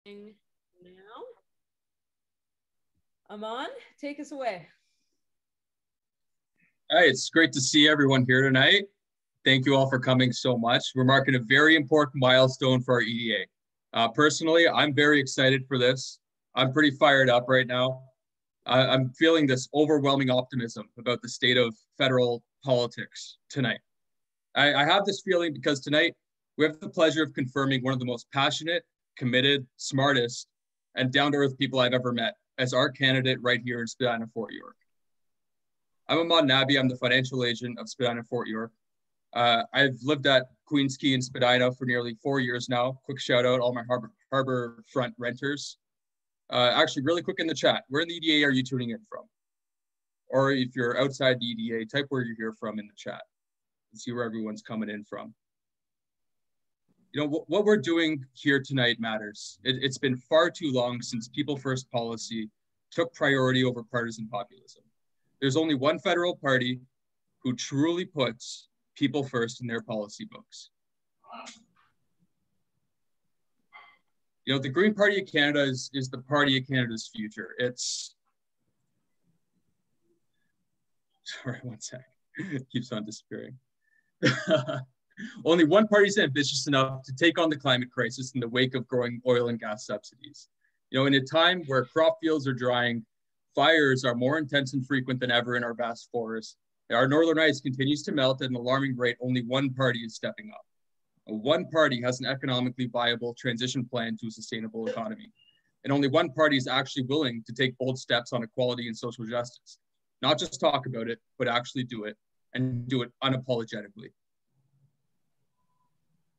Now, Aman, take us away. Hi, it's great to see everyone here tonight. Thank you all for coming so much. We're marking a very important milestone for our EDA. Personally, I'm very excited for this. I'm pretty fired up right now. I'm feeling this overwhelming optimism about the state of federal politics tonight. I have this feeling because tonight we have the pleasure of confirming one of the most passionate, committed, smartest, and down-to-earth people I've ever met as our candidate right here in Spadina-Fort York. I'm Ahmad Nabi. I'm the financial agent of Spadina-Fort York. I've lived at Queens Quay in Spadina for nearly 4 years now. Quick shout out all my harbor front renters. Actually, really quick in the chat, where in the EDA are you tuning in from? Or if you're outside the EDA, type where you're here from in the chat and see where everyone's coming in from. You know, what we're doing here tonight matters. It's been far too long since people first policy took priority over partisan populism. There's only one federal party who truly puts people first in their policy books. You know, the Green Party of Canada is the party of Canada's future. It's, sorry, one sec, it keeps on disappearing. Only one party is ambitious enough to take on the climate crisis in the wake of growing oil and gas subsidies. You know, in a time where crop fields are drying, fires are more intense and frequent than ever in our vast forests, our northern ice continues to melt at an alarming rate, only one party is stepping up. One party has an economically viable transition plan to a sustainable economy. And only one party is actually willing to take bold steps on equality and social justice. Not just talk about it, but actually do it, and do it unapologetically.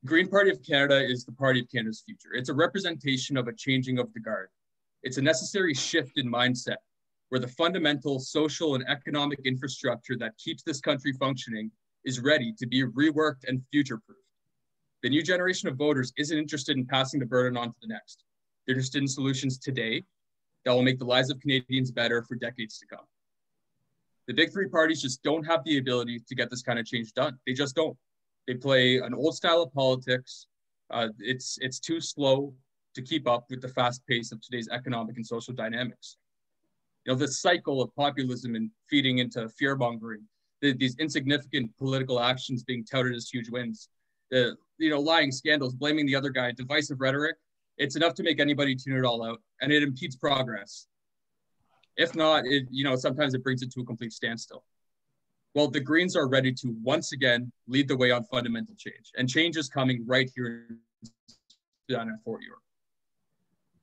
Green Party of Canada is the party of Canada's future. It's a representation of a changing of the guard. It's a necessary shift in mindset where the fundamental social and economic infrastructure that keeps this country functioning is ready to be reworked and future-proofed. The new generation of voters isn't interested in passing the burden on to the next. They're interested in solutions today that will make the lives of Canadians better for decades to come. The big three parties just don't have the ability to get this kind of change done. They just don't. They play an old style of politics. It's too slow to keep up with the fast pace of today's economic and social dynamics. You know, this cycle of populism and feeding into fear-mongering, these insignificant political actions being touted as huge wins, lying scandals, blaming the other guy, divisive rhetoric, it's enough to make anybody tune it all out, and it impedes progress. If not, sometimes it brings it to a complete standstill. Well, the Greens are ready to once again lead the way on fundamental change, and change is coming right here in Fort York.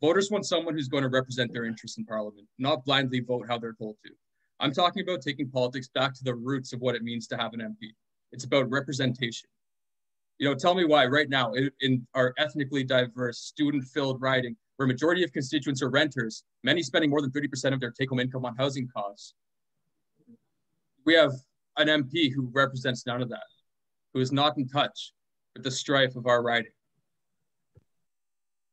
Voters want someone who's going to represent their interests in Parliament, not blindly vote how they're told to. I'm talking about taking politics back to the roots of what it means to have an MP. It's about representation. You know, tell me why right now in our ethnically diverse, student-filled riding, where a majority of constituents are renters, many spending more than 30% of their take-home income on housing costs, we have an MP who represents none of that, who is not in touch with the strife of our riding.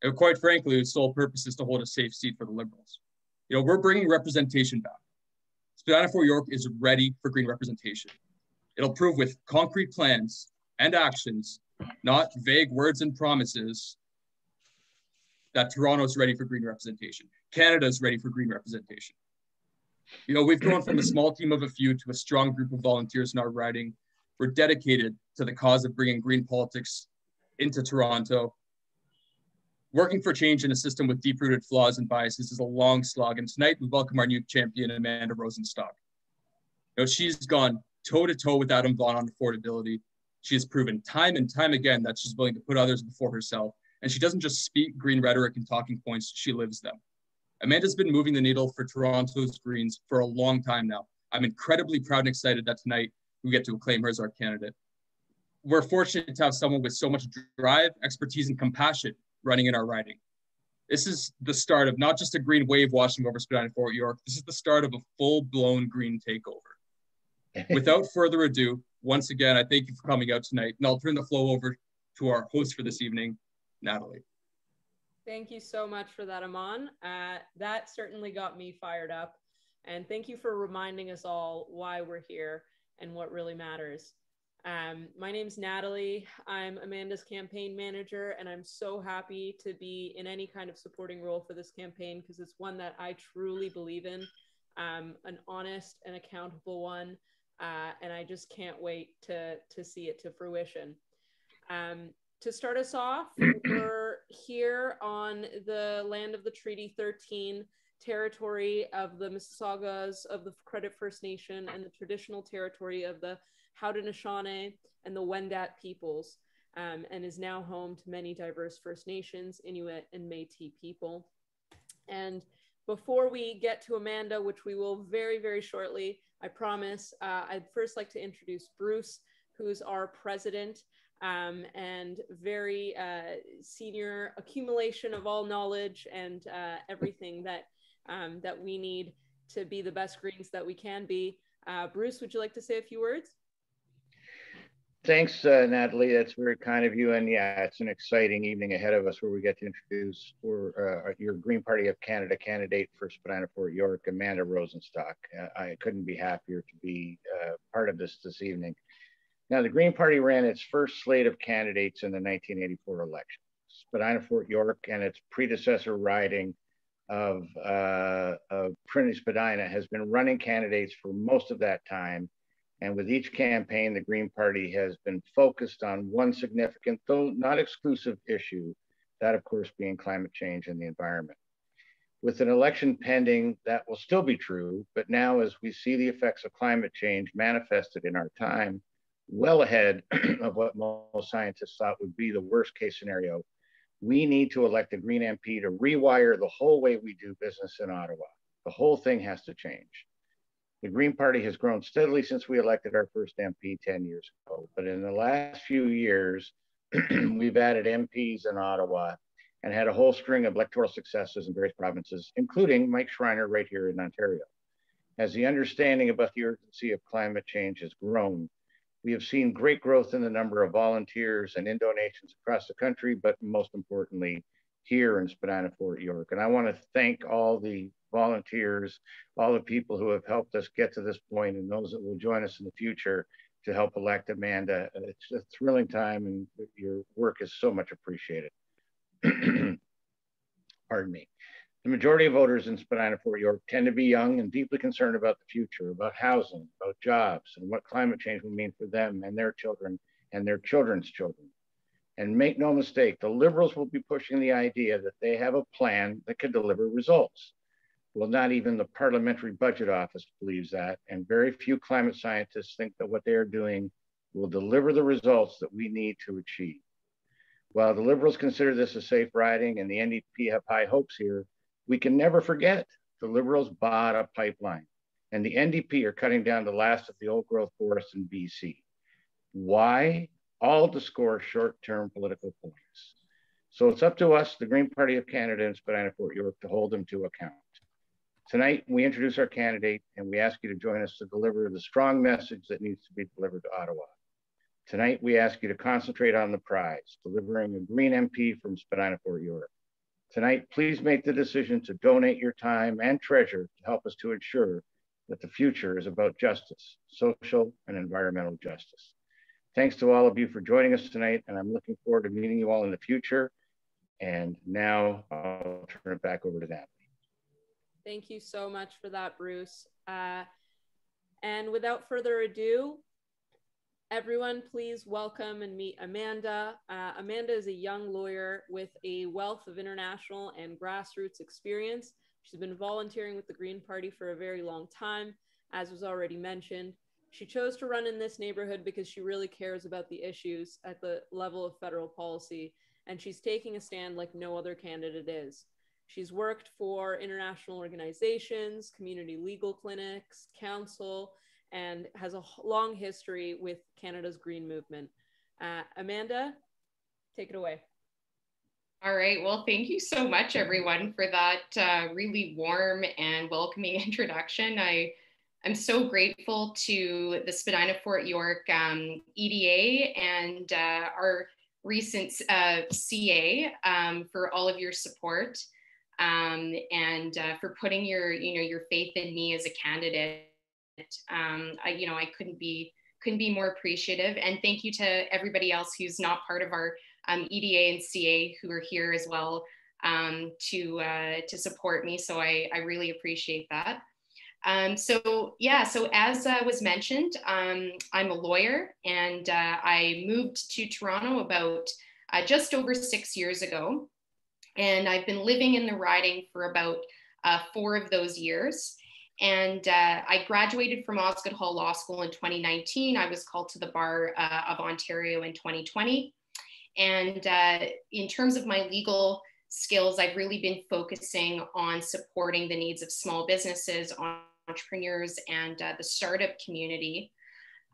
And quite frankly, whose sole purpose is to hold a safe seat for the Liberals. You know, we're bringing representation back. Spadina-Fort York is ready for Green representation. It'll prove with concrete plans and actions, not vague words and promises, that Toronto's ready for Green representation. Canada's ready for Green representation. You know, we've grown from a small team of a few to a strong group of volunteers in our riding. We're dedicated to the cause of bringing green politics into Toronto. Working for change in a system with deep-rooted flaws and biases is a long slog, and tonight we welcome our new champion, Amanda Rosenstock. You know, she's gone toe-to-toe with Adam Vaughan on affordability. She has proven time and time again that she's willing to put others before herself, and she doesn't just speak green rhetoric and talking points, she lives them. Amanda's been moving the needle for Toronto's Greens for a long time now. I'm incredibly proud and excited that tonight we get to acclaim her as our candidate. We're fortunate to have someone with so much drive, expertise, and compassion running in our riding. This is the start of not just a green wave washing over Spadina-Fort York. This is the start of a full-blown green takeover. Without further ado, once again, I thank you for coming out tonight, and I'll turn the floor over to our host for this evening, Natalie. Thank you so much for that, Aman. That certainly got me fired up. And thank you for reminding us all why we're here and what really matters. My name's Natalie. I'm Amanda's campaign manager, and I'm so happy to be in any kind of supporting role for this campaign because it's one that I truly believe in, an honest and accountable one, and I just can't wait to see it to fruition. To start us off, we're here on the land of the Treaty 13, territory of the Mississaugas of the Credit First Nation, and the traditional territory of the Haudenosaunee and the Wendat peoples, and is now home to many diverse First Nations, Inuit, and Métis people. And before we get to Amanda, which we will very, very shortly, I promise, I'd first like to introduce Bruce, who's our president, and very senior accumulation of all knowledge and everything that that we need to be the best Greens that we can be. Bruce, would you like to say a few words? Thanks, Natalie. That's very kind of you. And yeah, it's an exciting evening ahead of us where we get to introduce your Green Party of Canada candidate for Spadina-Fort York, Amanda Rosenstock. I couldn't be happier to be part of this evening. Now, the Green Party ran its first slate of candidates in the 1984 election. Spadina-Fort York and its predecessor riding of Trinity Spadina has been running candidates for most of that time. And with each campaign, the Green Party has been focused on one significant, though not exclusive issue, that of course being climate change and the environment. With an election pending, that will still be true, but now as we see the effects of climate change manifested in our time, well ahead of what most scientists thought would be the worst case scenario, we need to elect a Green MP to rewire the whole way we do business in Ottawa. The whole thing has to change. The Green Party has grown steadily since we elected our first MP 10 years ago. But in the last few years, we've added MPs in Ottawa and had a whole string of electoral successes in various provinces, including Mike Schreiner right here in Ontario. As the understanding about the urgency of climate change has grown, we have seen great growth in the number of volunteers and in donations across the country, but most importantly, here in Spadina-Fort York. And I want to thank all the volunteers, all the people who have helped us get to this point, and those that will join us in the future to help elect Amanda. It's a thrilling time, and your work is so much appreciated. Pardon me. The majority of voters in Spadina-Fort York tend to be young and deeply concerned about the future, about housing, about jobs, and what climate change will mean for them and their children and their children's children. And make no mistake, the Liberals will be pushing the idea that they have a plan that could deliver results. Well, not even the Parliamentary Budget Office believes that, and very few climate scientists think that what they are doing will deliver the results that we need to achieve. While the Liberals consider this a safe riding and the NDP have high hopes here, we can never forget the Liberals bought a pipeline, and the NDP are cutting down the last of the old growth forests in BC. Why? All to score short-term political points. So it's up to us, the Green Party of Canada and Spadina-Fort York, to hold them to account. Tonight, we introduce our candidate, and we ask you to join us to deliver the strong message that needs to be delivered to Ottawa. Tonight, we ask you to concentrate on the prize, delivering a Green MP from Spadina-Fort York. Tonight, please make the decision to donate your time and treasure to help us to ensure that the future is about justice, social and environmental justice. Thanks to all of you for joining us tonight, and I'm looking forward to meeting you all in the future. And now I'll turn it back over to Natalie. Thank you so much for that, Bruce. And without further ado, everyone, please welcome and meet Amanda. Amanda is a young lawyer with a wealth of international and grassroots experience. She's been volunteering with the Green Party for a very long time, as was already mentioned. She chose to run in this neighborhood because she really cares about the issues at the level of federal policy, and she's taking a stand like no other candidate is. She's worked for international organizations, community legal clinics, council, and has a long history with Canada's Green Movement. Amanda, take it away. All right, well, thank you so much, everyone, for that really warm and welcoming introduction. I'm so grateful to the Spadina-Fort York EDA and our recent CA for all of your support and for putting your faith in me as a candidate. I couldn't be couldn't be more appreciative. And thank you to everybody else who's not part of our EDA and CA who are here as well to support me. So I really appreciate that. So as was mentioned, I'm a lawyer, and I moved to Toronto about just over 6 years ago. And I've been living in the riding for about 4 of those years. And I graduated from Osgoode Hall Law School in 2019. I was called to the bar of Ontario in 2020. And in terms of my legal skills, I've really been focusing on supporting the needs of small businesses, entrepreneurs, and the startup community.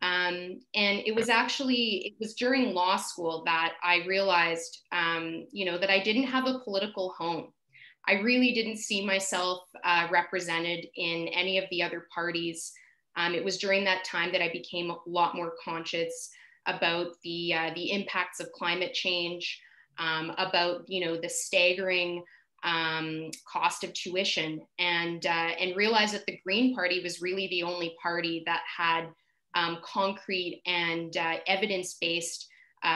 And it was during law school that I realized, that I didn't have a political home. I really didn't see myself represented in any of the other parties. It was during that time that I became a lot more conscious about the impacts of climate change, about the staggering cost of tuition, and realized that the Green Party was really the only party that had concrete and evidence-based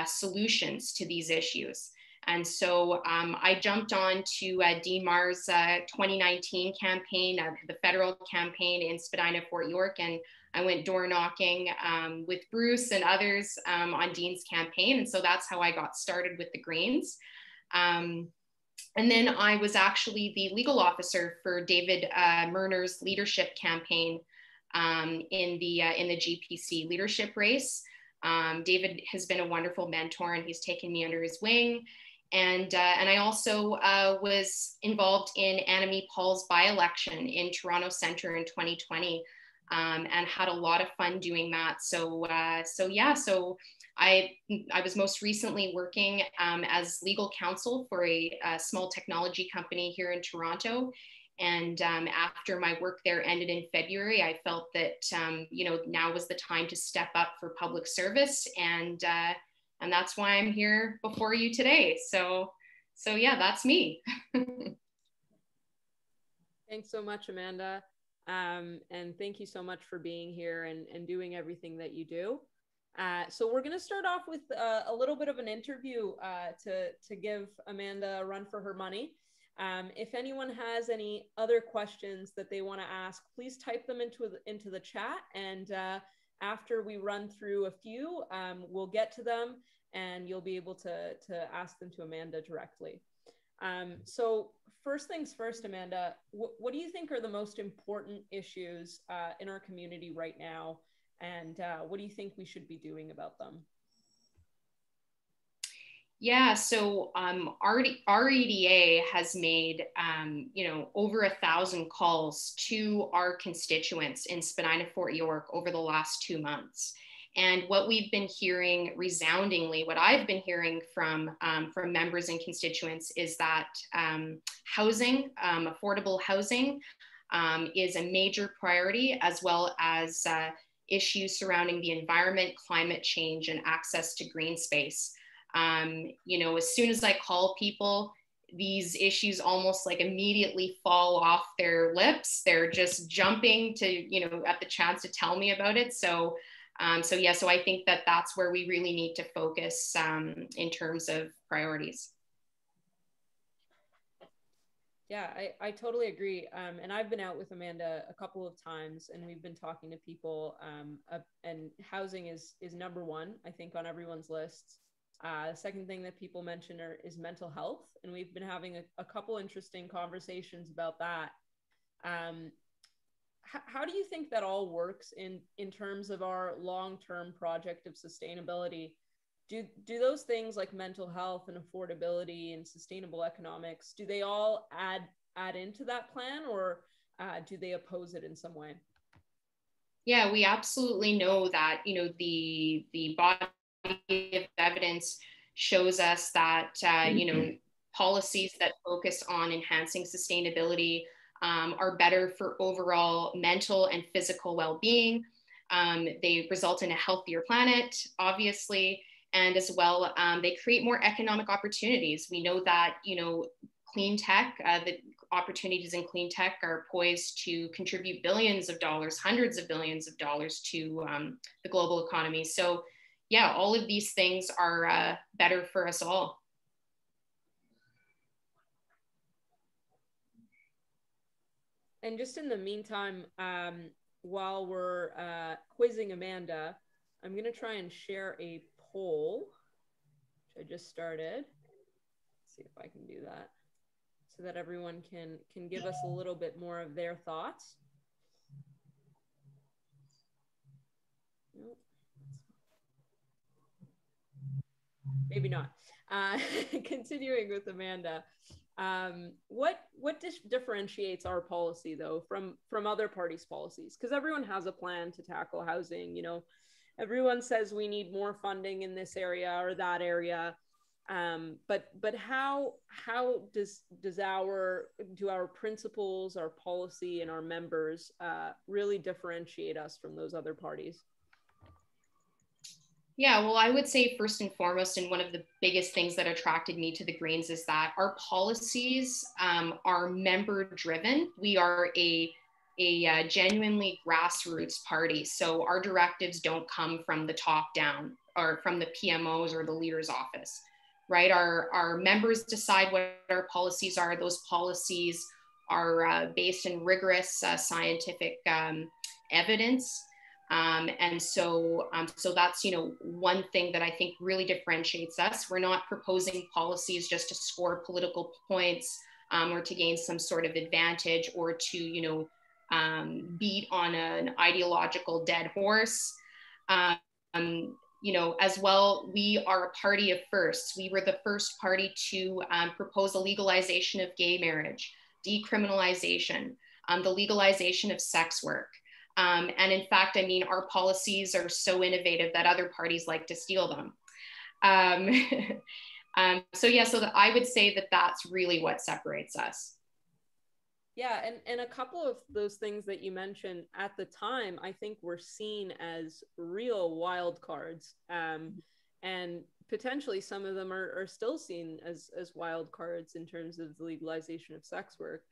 solutions to these issues. And so I jumped on to Dean Marr's 2019 campaign, the federal campaign in Spadina-Fort York, and I went door knocking with Bruce and others on Dean's campaign. And so that's how I got started with the Greens. And then I was actually the legal officer for David Murner's leadership campaign in the GPC leadership race. David has been a wonderful mentor, and he's taken me under his wing. And I also was involved in Annamie Paul's by-election in Toronto Centre in 2020, and had a lot of fun doing that. So I was most recently working as legal counsel for a small technology company here in Toronto. And after my work there ended in February, I felt that now was the time to step up for public service, and that's why I'm here before you today. So yeah, that's me. Thanks so much, Amanda. And thank you so much for being here and doing everything that you do. So we're going to start off with a little bit of an interview to give Amanda a run for her money. If anyone has any other questions that they want to ask, please type them into the chat, and after we run through a few, we'll get to them, and you'll be able to ask them to Amanda directly. So first things first, Amanda, what do you think are the most important issues in our community right now, and what do you think we should be doing about them? Yeah, so our EDA has made over 1,000 calls to our constituents in Spadina-Fort York over the last 2 months. And what we've been hearing resoundingly, what I've been hearing from members and constituents, is that housing, affordable housing, is a major priority, as well as issues surrounding the environment, climate change, and access to green space. As soon as I call people, these issues almost like immediately fall off their lips. They're just jumping to, at the chance to tell me about it. So I think that that's where we really need to focus in terms of priorities. Yeah, I totally agree. And I've been out with Amanda a couple of times, and we've been talking to people, and housing is number one, I think, on everyone's lists. The second thing that people mention is mental health, and we've been having a couple interesting conversations about that. How do you think that all works in terms of our long-term project of sustainability? Do those things like mental health and affordability and sustainable economics, do they all add into that plan, or do they oppose it in some way? Yeah, we absolutely know that, the body of evidence shows us that, policies that focus on enhancing sustainability are better for overall mental and physical well-being. They result in a healthier planet, obviously, and as well, they create more economic opportunities. We know that, clean tech. The opportunities in clean tech are poised to contribute billions of dollars, hundreds of billions of dollars to the global economy. So yeah, all of these things are better for us all. And just in the meantime, while we're quizzing Amanda, I'm going to try and share a poll, which I just started. Let's see if I can do that, so that everyone can give us a little bit more of their thoughts. Nope. Maybe not. Continuing with Amanda, what differentiates our policy though from other parties' policies? Because everyone has a plan to tackle housing. You know, everyone says we need more funding in this area or that area. But how do our principles, our policy, and our members really differentiate us from those other parties? Yeah, well, I would say first and foremost, and one of the biggest things that attracted me to the Greens is that our policies are member driven. We are a genuinely grassroots party. So our directives don't come from the top down or from the PMOs or the leader's office, right? Our members decide what our policies are. Those policies are based in rigorous scientific evidence. And so that's, you know, one thing that I think really differentiates us. We're not proposing policies just to score political points or to gain some sort of advantage or to, you know, beat on an ideological dead horse. You know, as well, we are a party of firsts. We were the first party to propose a legalization of gay marriage, decriminalization, the legalization of sex work. And in fact, I mean, our policies are so innovative that other parties like to steal them. So I would say that that's really what separates us. Yeah, and a couple of those things that you mentioned at the time, I think were seen as real wild cards. And potentially some of them are still seen as wild cards in terms of the legalization of sex work.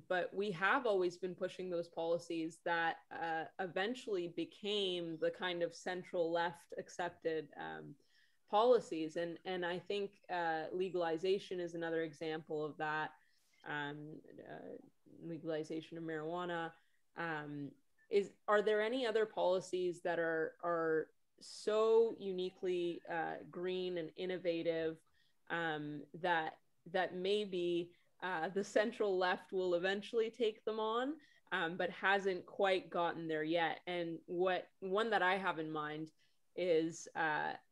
But we have always been pushing those policies that eventually became the kind of central left accepted policies. And I think legalization is another example of that. Legalization of marijuana. Are there any other policies that are so uniquely green and innovative that maybe the central left will eventually take them on, but hasn't quite gotten there yet? And one that I have in mind is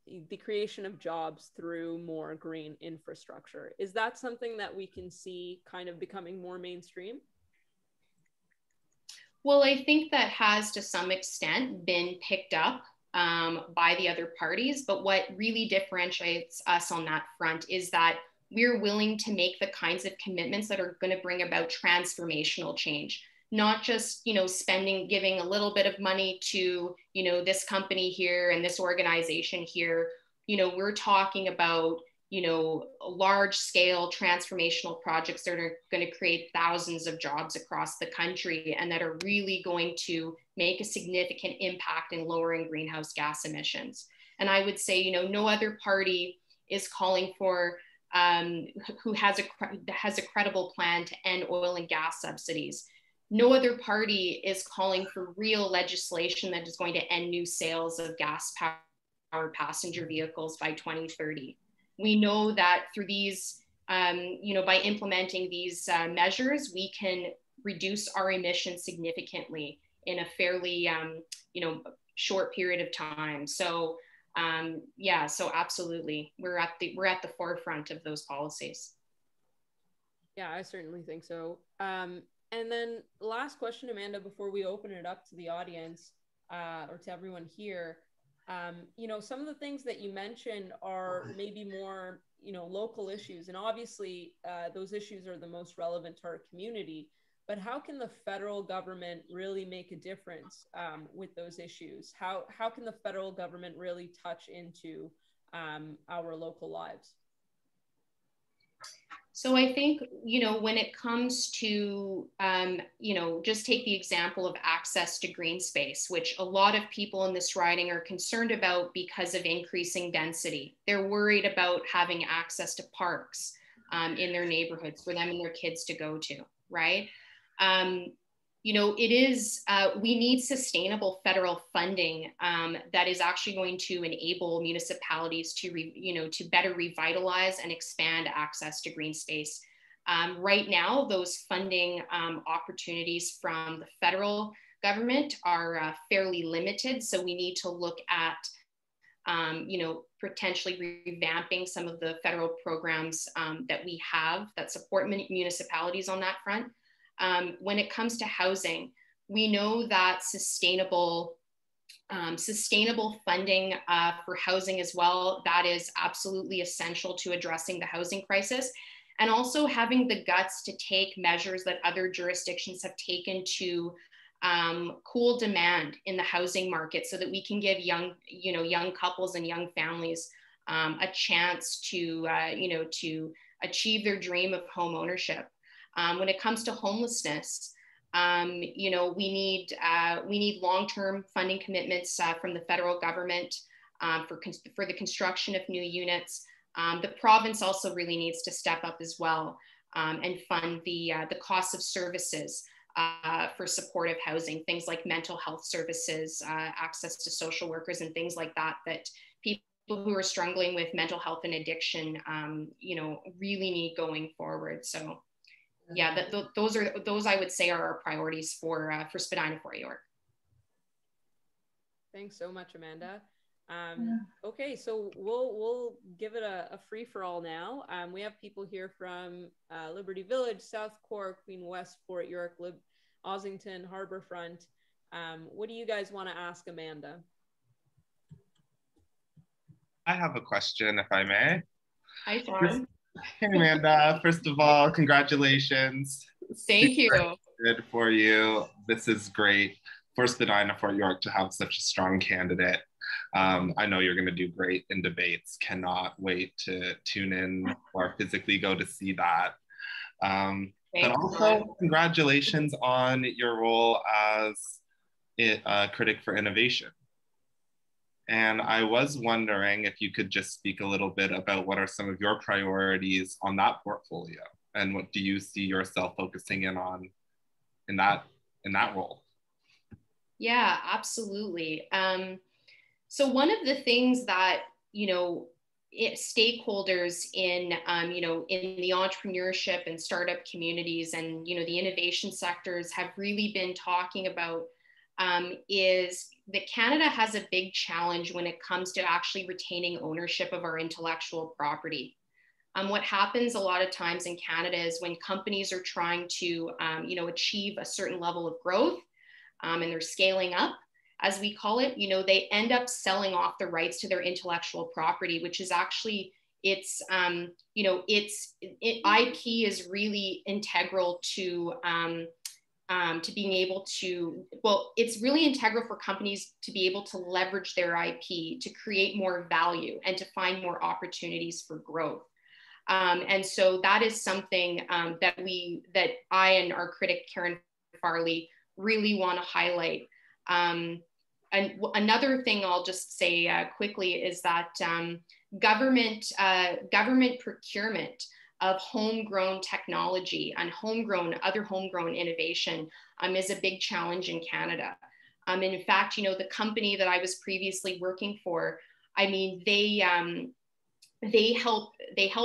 the creation of jobs through more green infrastructure. Is that something that we can see kind of becoming more mainstream? Well, I think that has to some extent been picked up by the other parties. But what really differentiates us on that front is that we're willing to make the kinds of commitments that are going to bring about transformational change. Not just, you know, giving a little bit of money to, you know, this company here and this organization here. You know, we're talking about, you know, large scale transformational projects that are going to create thousands of jobs across the country and that are really going to make a significant impact in lowering greenhouse gas emissions. And I would say, you know, no other party is calling for who has a credible plan to end oil and gas subsidies. No other party is calling for real legislation that is going to end new sales of gas-powered passenger vehicles by 2030. We know that through these, you know, by implementing these measures, we can reduce our emissions significantly in a fairly, you know, short period of time. So, yeah, so absolutely, we're at the forefront of those policies. Yeah, I certainly think so. And then last question, Amanda, before we open it up to the audience or to everyone here, you know, some of the things that you mentioned are maybe more, you know, local issues. And obviously those issues are the most relevant to our community. But how can the federal government really make a difference with those issues? How can the federal government really touch into our local lives? So I think, when it comes to, just take the example of access to green space, which a lot of people in this riding are concerned about because of increasing density. They're worried about having access to parks in their neighborhoods for them and their kids to go to, right? We need sustainable federal funding that is actually going to enable municipalities to better revitalize and expand access to green space. Right now, those funding opportunities from the federal government are fairly limited. So we need to look at, potentially revamping some of the federal programs that we have that support municipalities on that front. When it comes to housing, we know that sustainable funding for housing as well, that is absolutely essential to addressing the housing crisis, and also having the guts to take measures that other jurisdictions have taken to cool demand in the housing market, so that we can give young couples and young families a chance to achieve their dream of home ownership. When it comes to homelessness, we need long-term funding commitments from the federal government for the construction of new units. The province also really needs to step up as well and fund the cost of services for supportive housing, things like mental health services, access to social workers, and things like that, that people who are struggling with mental health and addiction, really need going forward. So. Yeah, those I would say are our priorities for Spadina-Fort York. Thanks so much, Amanda. Okay, so we'll give it a free for all now. We have people here from Liberty Village, South Cork, Queen West, Fort York, Ossington, Harbourfront. What do you guys want to ask Amanda? I have a question, if I may. Hi, Sean. Hey, Amanda. First of all, congratulations. Thank you. Good for you. This is great for Spadina-Fort York to have such a strong candidate. I know you're going to do great in debates. Cannot wait to tune in or physically go to see that. But also, congratulations on your role as a critic for innovation. And I was wondering if you could just speak a little bit about what are some of your priorities on that portfolio, and what do you see yourself focusing in on in that role? Yeah, absolutely. So one of the things that, stakeholders in the entrepreneurship and startup communities and, the innovation sectors have really been talking about is that Canada has a big challenge when it comes to actually retaining ownership of our intellectual property. What happens a lot of times in Canada is when companies are trying to, achieve a certain level of growth and they're scaling up, as we call it, they end up selling off the rights to their intellectual property, which is actually, IP is really integral to being able to, it's really integral for companies to be able to leverage their IP to create more value and to find more opportunities for growth. And so that is something that I and our critic, Karen Farley, really want to highlight. And another thing I'll just say quickly is that government procurement of homegrown technology and other homegrown innovation is a big challenge in Canada. In fact, the company that I was previously working for, they help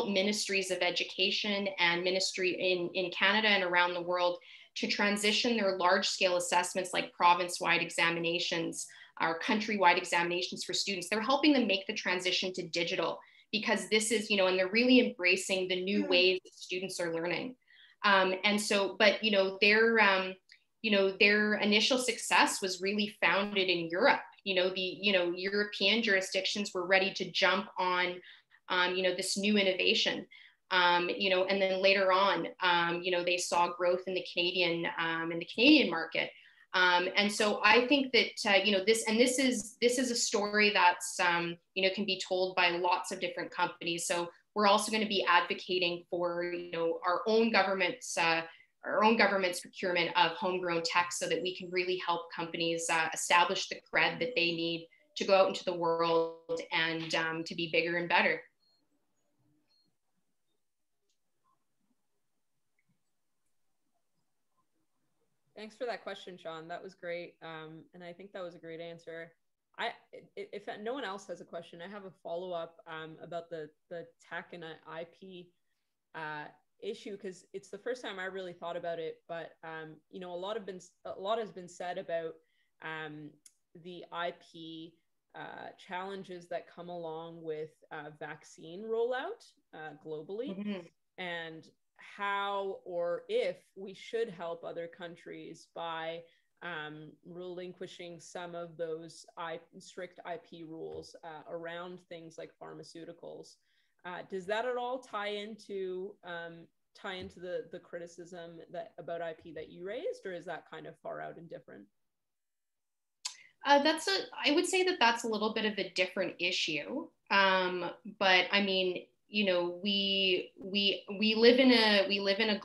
ministries of education and ministry in Canada and around the world to transition their large scale assessments like province-wide examinations or country-wide examinations for students. They're helping them make the transition to digital, because this is, and they're really embracing the new ways that students are learning. And so, but, their initial success was really founded in Europe. European jurisdictions were ready to jump on, this new innovation. And then later on, they saw growth in the Canadian market. And so I think that, this is a story that's, can be told by lots of different companies. So we're also going to be advocating for, you know, our own government's procurement of homegrown tech, so that we can really help companies establish the cred that they need to go out into the world and to be bigger and better. Thanks for that question, Sean. That was great. And I think that was a great answer. If no one else has a question, I have a follow-up about the tech and IP issue, because it's the first time I really thought about it. But you know, a lot has been said about the IP challenges that come along with vaccine rollout globally, and how or if we should help other countries by relinquishing some of those strict IP rules around things like pharmaceuticals. Does that at all tie into the criticism about IP that you raised, or is that kind of far out and different? I would say that that's a little bit of a different issue. But I mean, you know, we live in a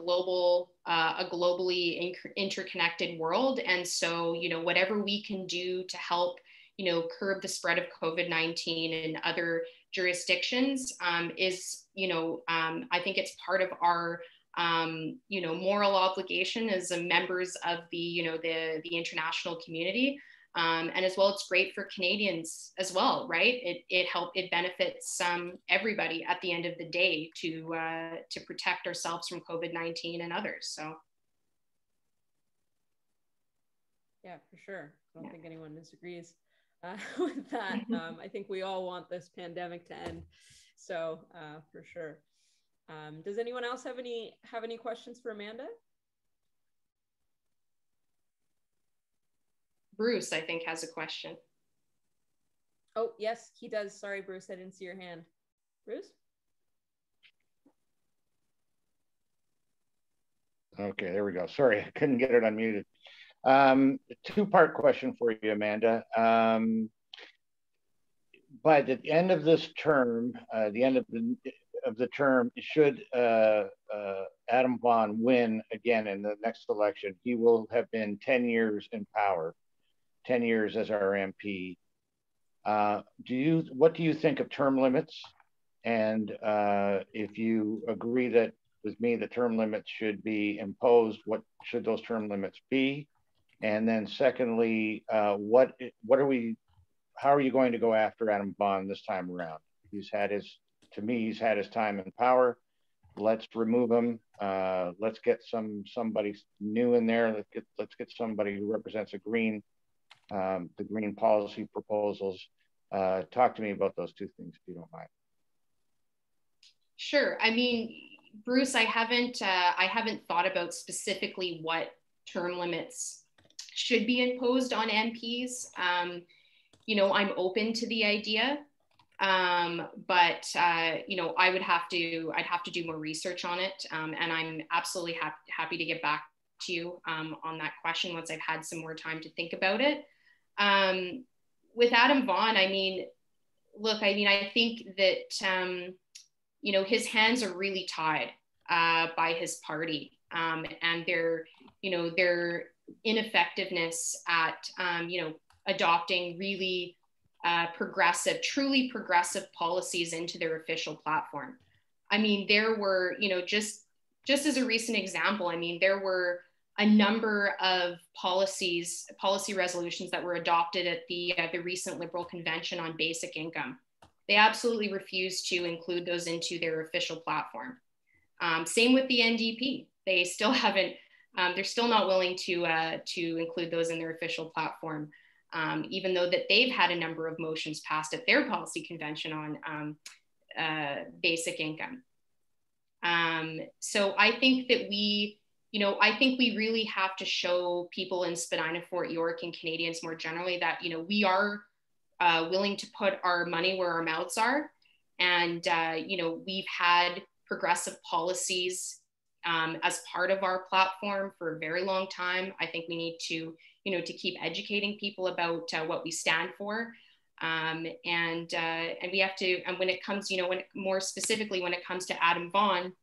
globally interconnected world, and so, you know, whatever we can do to help, you know, curb the spread of COVID-19 in other jurisdictions is, you know, I think it's part of our you know, moral obligation as members of the, you know, the international community. And as well, it's great for Canadians as well, right? It benefits everybody at the end of the day to protect ourselves from COVID-19 and others. So, yeah, for sure. I don't think anyone disagrees with that. I think we all want this pandemic to end. So, for sure. Does anyone else have any questions for Amanda? Bruce, I think, has a question. Oh, yes, he does. Sorry, Bruce, I didn't see your hand. Bruce? Okay, there we go. Sorry, I couldn't get it unmuted. Two-part question for you, Amanda. By the end of this term, the end of the term, should Adam Vaughan win again in the next election, he will have been 10 years in power. 10 years as our MP. What do you think of term limits? And if you agree that with me, the term limits should be imposed, what should those term limits be? And then secondly, how are you going to go after Adam Vaughan this time around? He's had his time in power. Let's remove him. Let's get somebody new in there. Let's get somebody who represents the green policy proposals. Talk to me about those two things, if you don't mind. Sure. I mean, Bruce, I haven't thought about specifically what term limits should be imposed on MPs. You know, I'm open to the idea, but you know, I'd have to do more research on it, and I'm absolutely happy to get back to you on that question once I've had some more time to think about it. With Adam Vaughan, I mean, look, I mean, I think that, you know, his hands are really tied by his party, and their ineffectiveness at, you know, adopting really truly progressive policies into their official platform. I mean, there were, you know, just as a recent example, I mean, there were a number of policy resolutions that were adopted at the recent Liberal convention on basic income. They absolutely refused to include those into their official platform. Same with the NDP. They still haven't. They're still not willing to include those in their official platform, even though that they've had a number of motions passed at their policy convention on basic income. So I think that I think we really have to show people in Spadina-Fort York and Canadians more generally that, you know, we are willing to put our money where our mouths are. And, you know, we've had progressive policies as part of our platform for a very long time. I think we need to, you know, to keep educating people about what we stand for. And we have to, and when it comes, more specifically, when it comes to Adam Vaughan,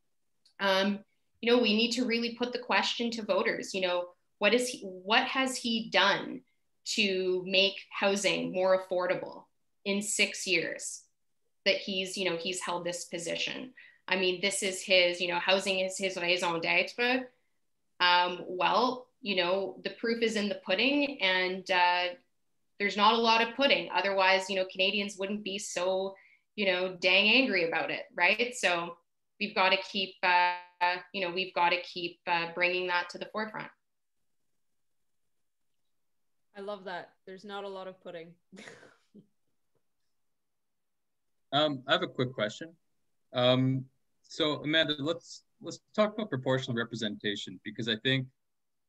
we need to really put the question to voters, what has he done to make housing more affordable in 6 years that he's held this position? I mean, this is his, housing is his raison d'etre. Well, the proof is in the pudding, and there's not a lot of pudding. Otherwise, Canadians wouldn't be so, dang angry about it, right? So we've got to keep, bringing that to the forefront. I love that. There's not a lot of pudding. I have a quick question. So Amanda, let's talk about proportional representation, because I think,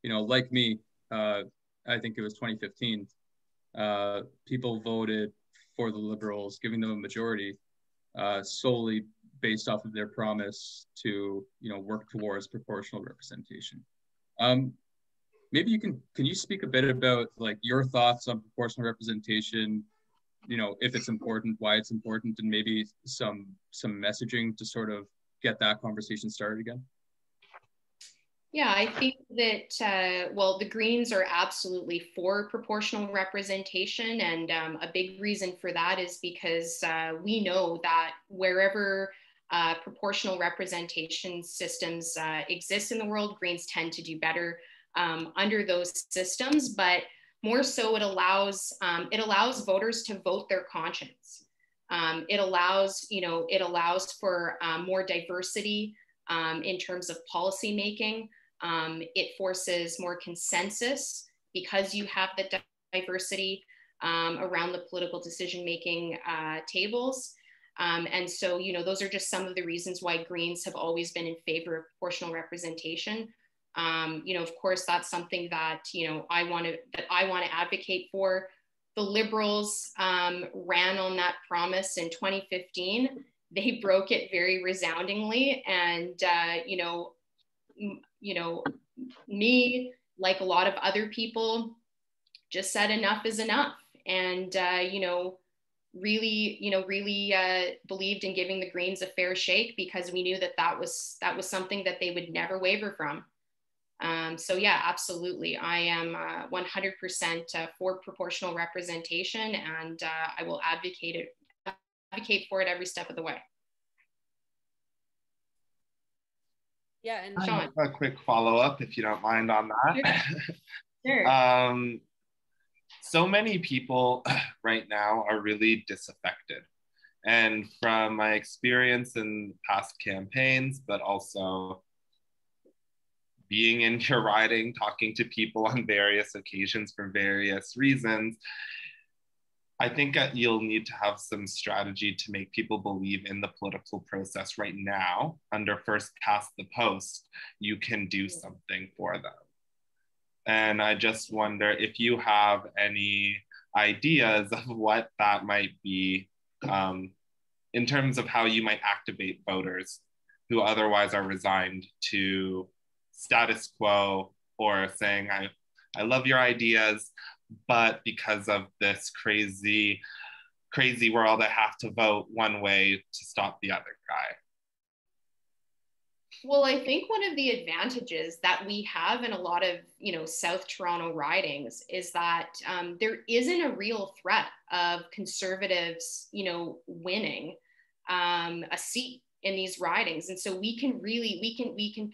like me, I think it was 2015, people voted for the Liberals, giving them a majority solely based off of their promise to, work towards proportional representation. Maybe can you speak a bit about like your thoughts on proportional representation, if it's important, why it's important, and maybe some messaging to sort of get that conversation started again? Yeah, I think that, the Greens are absolutely for proportional representation. And a big reason for that is because we know that wherever proportional representation systems exist in the world, Greens tend to do better under those systems. But more so, it allows voters to vote their conscience. It allows for more diversity in terms of policy making. It forces more consensus because you have the diversity around the political decision-making tables. And so, those are just some of the reasons why Greens have always been in favor of proportional representation. Of course, that's something that, I want to advocate for. The Liberals ran on that promise in 2015. They broke it very resoundingly. And, me, like a lot of other people, just said enough is enough. And, really believed in giving the Greens a fair shake, because we knew that was something that they would never waver from. So yeah, absolutely. I am 100% for proportional representation, and I will advocate for it every step of the way. Yeah, and Sean, a quick follow-up, if you don't mind, on that. Sure. So many people right now are really disaffected. And from my experience in past campaigns, but also being in your riding, talking to people on various occasions for various reasons, I think you'll need to have some strategy to make people believe in the political process right now. Under first past the post, you can do something for them. And I just wonder if you have any ideas of what that might be in terms of how you might activate voters who otherwise are resigned to status quo, or saying, I love your ideas, but because of this crazy world, I have to vote one way to stop the other guy. Well, I think one of the advantages that we have in a lot of, South Toronto ridings is that there isn't a real threat of Conservatives, winning a seat in these ridings. And so we can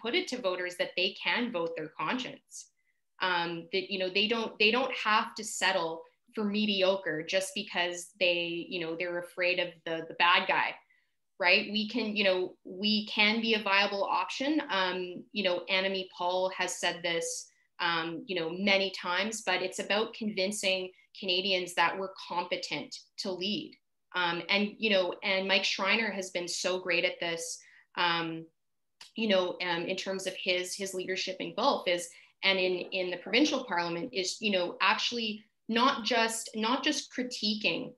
put it to voters that they can vote their conscience. That, they don't have to settle for mediocre just because they're afraid of the bad guy. Right? We can be a viable option. Annamie Paul has said this, many times, but it's about convincing Canadians that we're competent to lead. And Mike Schreiner has been so great at this, in terms of his leadership in Gulf and in the provincial parliament is, actually not just critiquing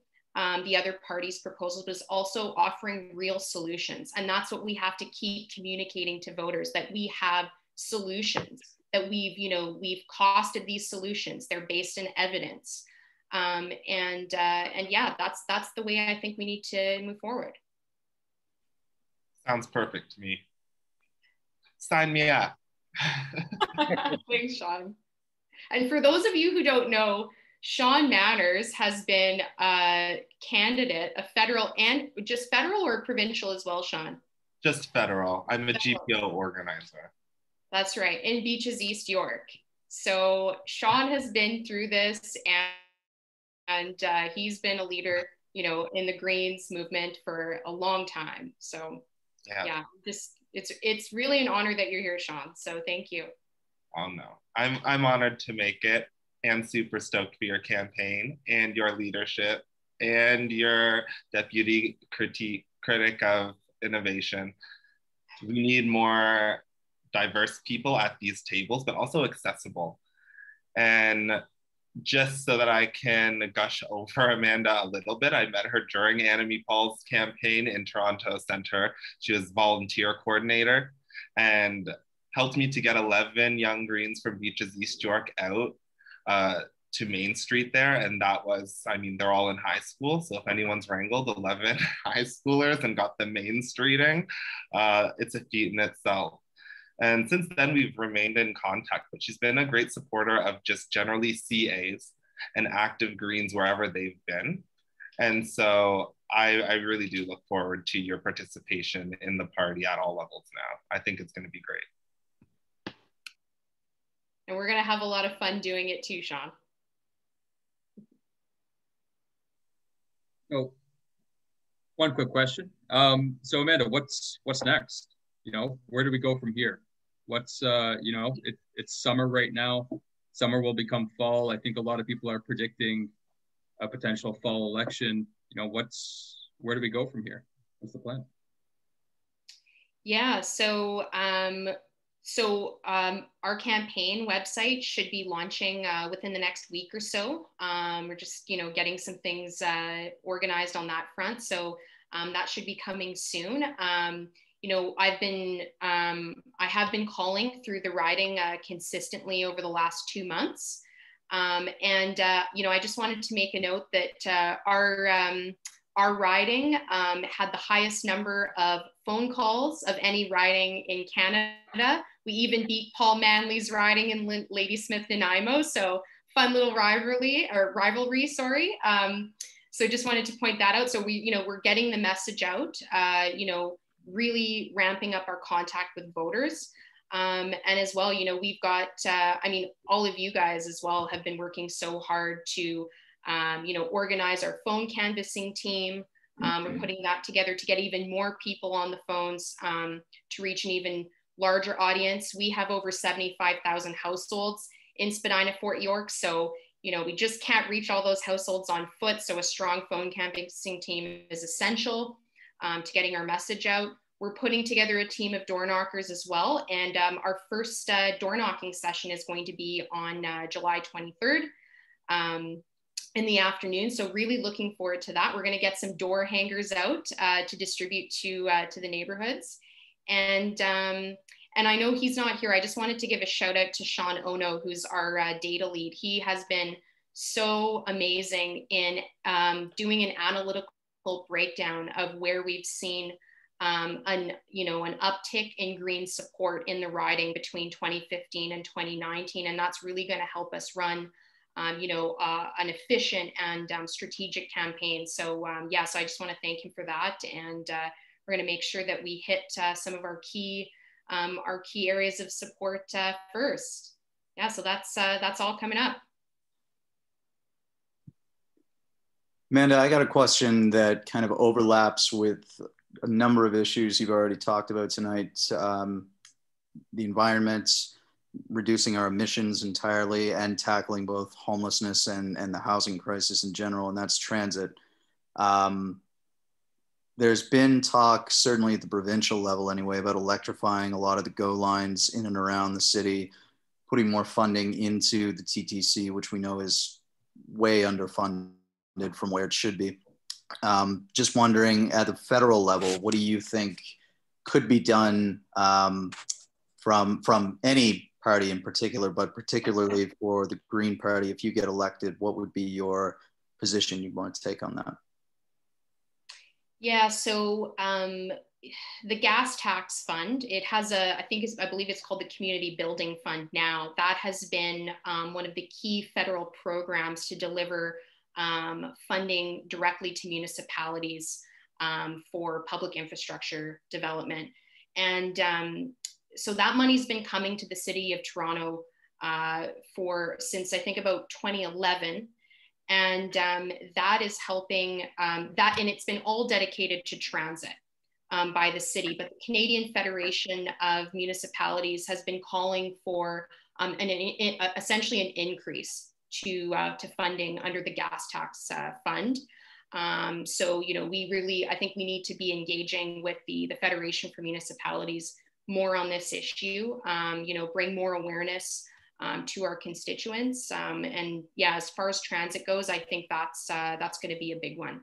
the other party's proposals, but is also offering real solutions. And that's what we have to keep communicating to voters, that we have solutions, that we've costed these solutions. They're based in evidence. And yeah, that's the way I think we need to move forward. Sounds perfect to me. Sign me up. Thanks, Sean. And for those of you who don't know, Sean Manners has been a candidate, a federal, and just federal or provincial as well, Sean? Just federal. I'm a GPO organizer. That's right, in Beaches East York. So Sean has been through this, and he's been a leader, you know, in the Greens movement for a long time. So yeah, it's really an honor that you're here, Sean. So thank you. Oh no, I'm honored to make it, and super stoked for your campaign and your leadership and your deputy critic of innovation. We need more diverse people at these tables, but also accessible. And just so that I can gush over Amanda a little bit, I met her during Annemie Paul's campaign in Toronto Centre. She was volunteer coordinator and helped me to get 11 young Greens from Beaches East York out to Main Street there. And that was, I mean, they're all in high school. So if anyone's wrangled 11 high schoolers and got them Main Streeting, it's a feat in itself. And since then, we've remained in contact, but she's been a great supporter of just generally CAs and active Greens wherever they've been. And so I really do look forward to your participation in the party at all levels now. I think it's going to be great. And we're going to have a lot of fun doing it too, Sean. Oh, one quick question. So Amanda, what's next? You know, where do we go from here? What's, you know, it's summer right now. Summer will become fall. I think a lot of people are predicting a potential fall election. You know, where do we go from here? What's the plan? Yeah, so our campaign website should be launching within the next week or so. We're just, you know, getting some things organized on that front. So that should be coming soon. You know, I have been calling through the riding consistently over the last 2 months. You know, I just wanted to make a note that our riding had the highest number of phone calls of any riding in Canada. We even beat Paul Manley's riding in Ladysmith, Nanaimo. So fun little rivalry, sorry. So just wanted to point that out. So we're getting the message out, you know, really ramping up our contact with voters. And as well, you know, we've got, I mean, all of you guys as well have been working so hard to, you know, organize our phone canvassing team. We're putting that together to get even more people on the phones to reach an even larger audience. We have over 75,000 households in Spadina-Fort York. So, you know, we just can't reach all those households on foot. So a strong phone canvassing team is essential to getting our message out. We're putting together a team of door knockers as well. And our first door knocking session is going to be on July 23rd in the afternoon. So really looking forward to that. We're going to get some door hangers out to distribute to the neighborhoods. And I know he's not here. I just wanted to give a shout out to Sean Ono, who's our data lead. He has been so amazing in doing an analytical breakdown of where we've seen an uptick in Green support in the riding between 2015 and 2019. And that's really going to help us run, an efficient and strategic campaign. So so I just want to thank him for that. And we're going to make sure that we hit some of our key areas of support first. Yeah, so that's all coming up. Amanda, I got a question that kind of overlaps with a number of issues you've already talked about tonight. The environment, reducing our emissions entirely, and tackling both homelessness and the housing crisis in general, and that's transit. There's been talk, certainly at the provincial level anyway, about electrifying a lot of the GO lines in and around the city, putting more funding into the TTC, which we know is way underfunded from where it should be. Just wondering, at the federal level, what do you think could be done from any Party in particular, but particularly for the Green Party, if you get elected, what would be your position you want to take on that? Yeah, so the gas tax fund, it has I believe it's called the Community Building Fund now. That has been one of the key federal programs to deliver funding directly to municipalities for public infrastructure development. And so that money's been coming to the city of Toronto since I think about 2011. And that is helping and it's been all dedicated to transit by the city. But the Canadian Federation of Municipalities has been calling for essentially an increase to funding under the gas tax fund. So, I think we need to be engaging with the Federation for Municipalities more on this issue, bring more awareness to our constituents. And yeah, as far as transit goes, I think that's going to be a big one.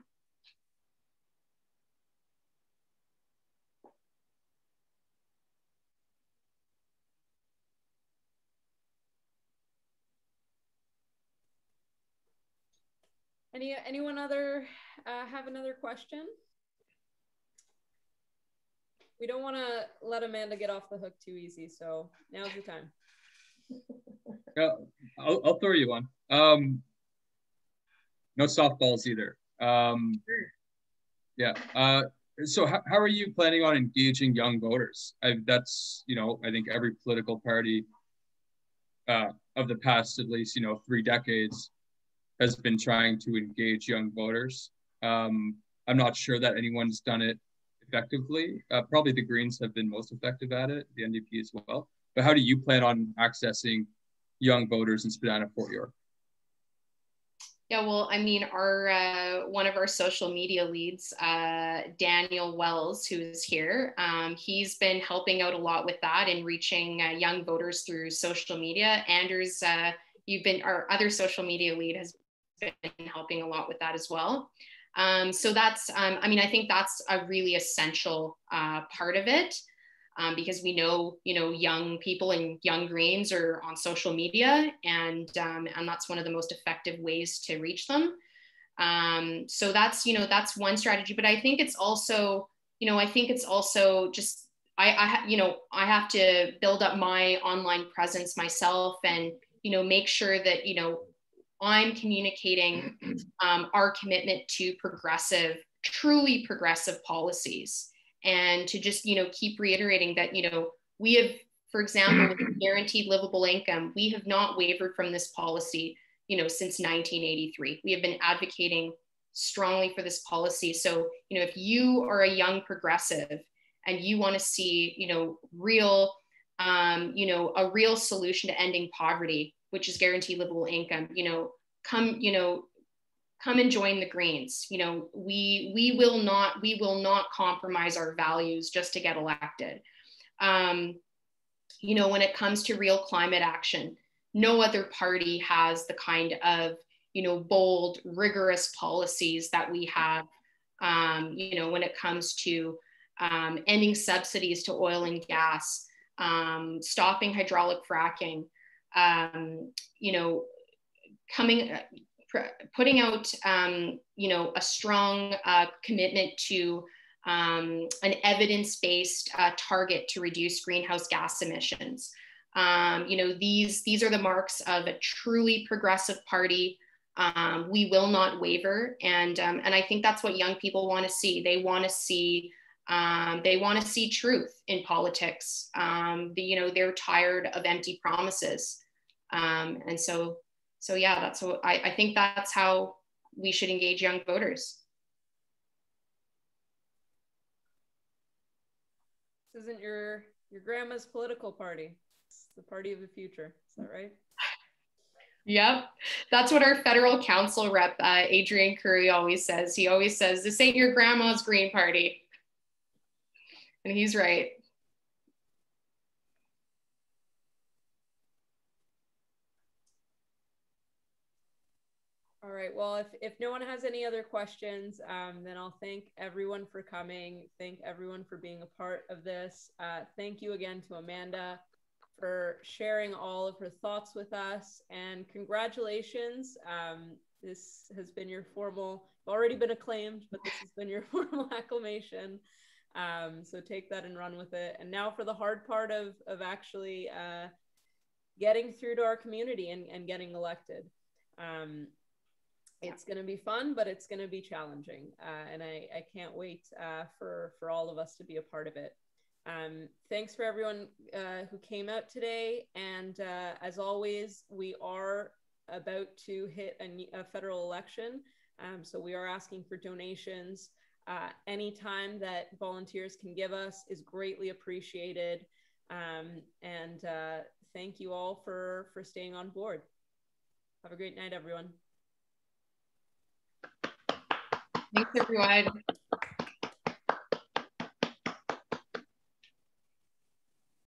Anyone have another question? We don't want to let Amanda get off the hook too easy, so now's the time. I'll throw you one. No softballs either. Yeah. So how are you planning on engaging young voters? That's, I think every political party of the past, at least, 3 decades has been trying to engage young voters. I'm not sure that anyone's done it effectively. Probably the Greens have been most effective at it, the NDP as well. But how do you plan on accessing young voters in Spadina-Fort York? Yeah, well, I mean, our one of our social media leads, Daniel Wells, who's here, he's been helping out a lot with that and reaching young voters through social media. Anders, our other social media lead, has been helping a lot with that as well. So that's, I think that's a really essential part of it. Because we know, young people and young Greens are on social media, and that's one of the most effective ways to reach them. So that's one strategy. But I think it's also, just I have to build up my online presence myself, and make sure that I'm communicating our commitment to truly progressive policies. And to just, keep reiterating that, we have, for example, with guaranteed livable income, we have not wavered from this policy, since 1983. We have been advocating strongly for this policy. So, if you are a young progressive and you want to see, a real solution to ending poverty, which is guaranteed livable income, come and join the Greens. We will not compromise our values just to get elected. When it comes to real climate action, no other party has the kind of, bold, rigorous policies that we have, when it comes to ending subsidies to oil and gas, stopping hydraulic fracking, putting out, a strong commitment to an evidence-based target to reduce greenhouse gas emissions. These are the marks of a truly progressive party. We will not waver, and I think that's what young people want to see. They want to see truth in politics. They're tired of empty promises, and so yeah, that's what I think that's how we should engage young voters. This isn't your grandma's political party. It's the party of the future. Is that right? Yep. That's what our federal council rep, Adrian Curry, always says. He always says, this ain't your grandma's Green Party. And he's right. All right, well, if no one has any other questions, then I'll thank everyone for coming. Thank everyone for being a part of this. Thank you again to Amanda for sharing all of her thoughts with us. And congratulations. This has been your formal, already been acclaimed, but this has been your formal acclamation. So take that and run with it. And now for the hard part of actually getting through to our community and getting elected. It's going to be fun, but it's going to be challenging. And I can't wait for all of us to be a part of it. Thanks for everyone who came out today. And as always, we are about to hit a federal election. So we are asking for donations. Any time that volunteers can give us is greatly appreciated. And thank you all for staying on board. Have a great night, everyone. Thanks, everyone.